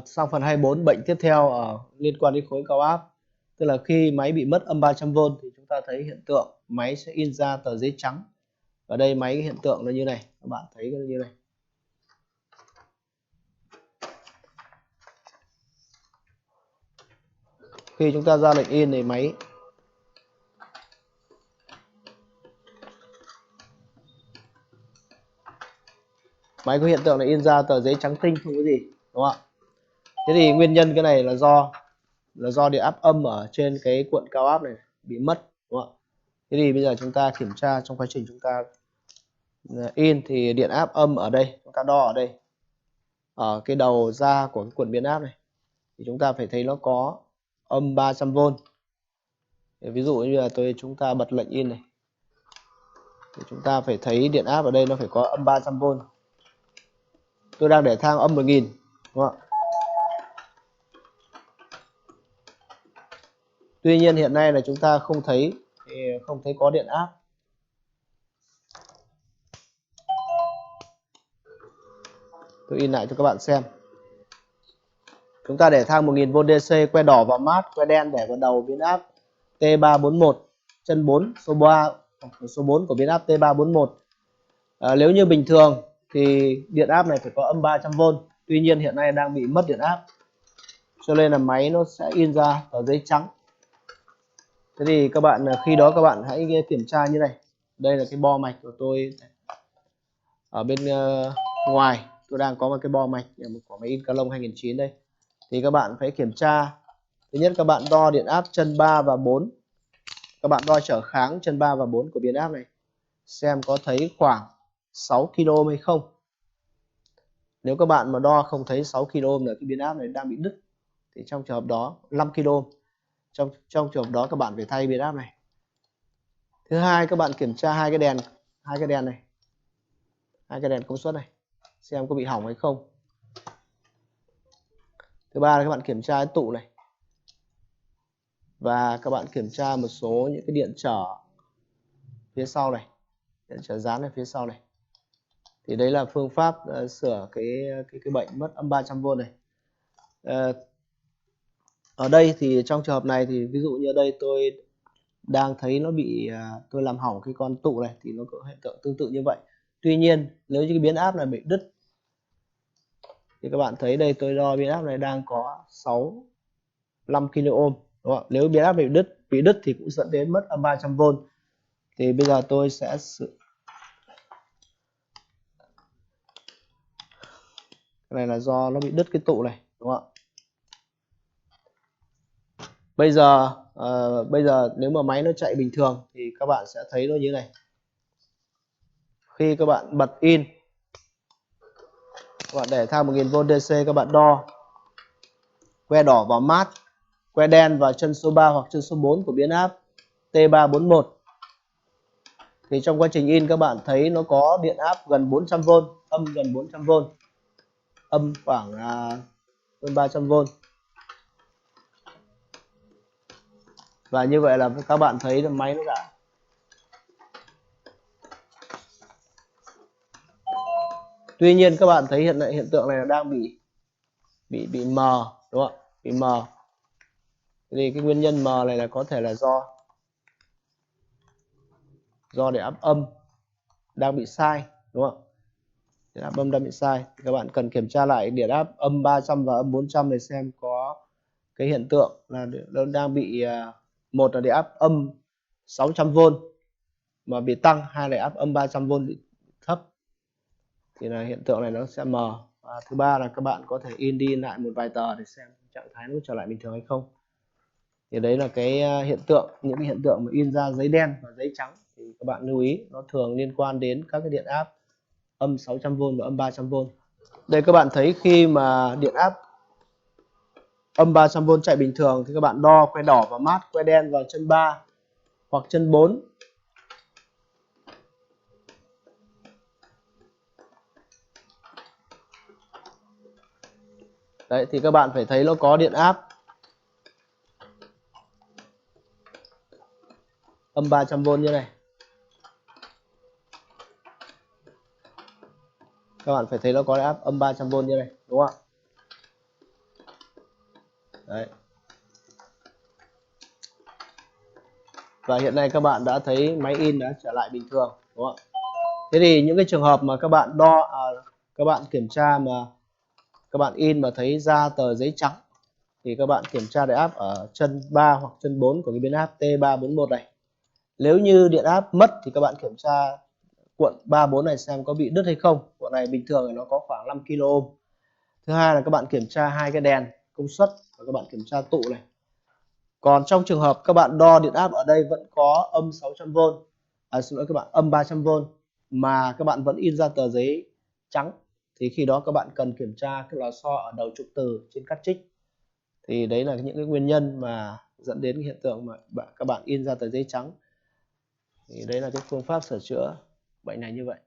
Sang phần 24 bệnh tiếp theo liên quan đến khối cao áp. Tức là khi máy bị mất âm 300V thì chúng ta thấy hiện tượng máy sẽ in ra tờ giấy trắng. Ở đây máy hiện tượng là như này, các bạn thấy như này. Khi chúng ta ra lệnh in thì máy có hiện tượng là in ra tờ giấy trắng tinh, không có gì, đúng không ạ? Thế thì nguyên nhân cái này là do điện áp âm ở trên cái cuộn cao áp này bị mất, đúng không ạ? Thế thì bây giờ chúng ta kiểm tra trong quá trình chúng ta in thì điện áp âm ở đây, chúng ta đo ở đây, ở cái đầu ra của cái cuộn biến áp này, thì chúng ta phải thấy nó có âm 300V. Ví dụ như là chúng ta bật lệnh in này, thì chúng ta phải thấy điện áp ở đây nó phải có âm 300V. Tôi đang để thang âm 1000, đúng không ạ? Tuy nhiên hiện nay là chúng ta không thấy có điện áp. Tôi in lại cho các bạn xem. Chúng ta để thang 1000V DC, que đỏ vào mát, que đen để vào đầu biến áp T341, chân 4 số 4 của biến áp T341. Nếu như bình thường thì điện áp này phải có âm 300V. Tuy nhiên hiện nay đang bị mất điện áp, cho nên là máy nó sẽ in ra tờ giấy trắng. Thế thì các bạn khi đó các bạn hãy kiểm tra như này. Đây là cái bo mạch của tôi. Ở bên ngoài tôi đang có một cái bo mạch của máy in Calong 2009 đây. Thì các bạn phải kiểm tra. Thứ nhất, các bạn đo điện áp chân 3 và 4. Các bạn đo trở kháng chân 3 và 4 của biến áp này, xem có thấy khoảng 6 kΩ hay không. Nếu các bạn mà đo không thấy 6 kΩ là cái biến áp này đang bị đứt, thì trong trường hợp đó 5 kΩ. Trong trường hợp đó các bạn phải thay biến áp này. Thứ hai, các bạn kiểm tra hai cái đèn này, hai cái đèn công suất này, xem có bị hỏng hay không. Thứ ba là các bạn kiểm tra cái tụ này, và các bạn kiểm tra một số những cái điện trở phía sau này, điện trở dán ở phía sau này. Thì đấy là phương pháp sửa cái bệnh mất âm 300V này. Ở đây thì trong trường hợp này thì ví dụ như ở đây tôi đang thấy nó bị tôi làm hỏng cái con tụ này, thì nó có hiện tượng tương tự như vậy. Tuy nhiên nếu như cái biến áp này bị đứt thì các bạn thấy đây, tôi đo biến áp này đang có 5 kΩ, đúng không? Nếu biến áp bị đứt thì cũng dẫn đến mất âm 300V. Thì bây giờ tôi sẽ cái này là do nó bị đứt cái tụ này, đúng không ạ? Bây giờ nếu mà máy nó chạy bình thường thì các bạn sẽ thấy nó như này. Khi các bạn bật in, các bạn để thang 1000V DC, các bạn đo, que đỏ vào mát, que đen vào chân số 3 hoặc chân số 4 của biến áp T341. Thì trong quá trình in các bạn thấy nó có điện áp gần 400V, âm gần 400V, âm khoảng hơn 300V. Và như vậy là các bạn thấy là máy nó đã Tuy nhiên các bạn thấy hiện tượng này đang bị mờ, đúng không ạ? Bị mờ. Thì cái nguyên nhân mờ này là có thể là do điện áp âm đang bị sai, đúng không? Điện áp âm đang bị sai. Thì các bạn cần kiểm tra lại điện áp âm 300 và âm 400 để xem có cái hiện tượng là nó đang bị, một là điện áp âm 600V mà bị tăng, hai là áp âm 300V bị thấp, thì là hiện tượng này nó sẽ mờ. Và thứ ba là các bạn có thể in đi lại một vài tờ để xem trạng thái nó trở lại bình thường hay không. Thì đấy là cái những cái hiện tượng mà in ra giấy đen và giấy trắng, thì các bạn lưu ý nó thường liên quan đến các cái điện áp âm 600V và âm 300V. Đây các bạn thấy khi mà điện áp âm 300V chạy bình thường thì các bạn đo que đỏ vào mát, que đen vào chân 3 hoặc chân 4. Đấy, thì các bạn phải thấy nó có điện áp âm 300V như này. Các bạn phải thấy nó có áp âm 300V như này, đúng không ạ? Đấy. Và hiện nay các bạn đã thấy máy in đã trở lại bình thường, đúng không ạ? Thế thì những cái trường hợp mà các bạn các bạn kiểm tra mà các bạn in mà thấy ra tờ giấy trắng thì các bạn kiểm tra điện áp ở chân 3 hoặc chân 4 của cái biến áp T341 này. Nếu như điện áp mất thì các bạn kiểm tra cuộn 3-4 này xem có bị đứt hay không. Cuộn này bình thường thì nó có khoảng 5 kΩ. Thứ hai là các bạn kiểm tra hai cái đèn công suất và các bạn kiểm tra tụ này. Còn trong trường hợp các bạn đo điện áp ở đây vẫn có âm 600V, xin lỗi các bạn, âm 300V mà các bạn vẫn in ra tờ giấy trắng thì khi đó các bạn cần kiểm tra cái lò xo ở đầu trục từ trên cắt trích. Thì đấy là những cái nguyên nhân mà dẫn đến cái hiện tượng mà các bạn in ra tờ giấy trắng. Thì đấy là cái phương pháp sửa chữa bệnh này như vậy.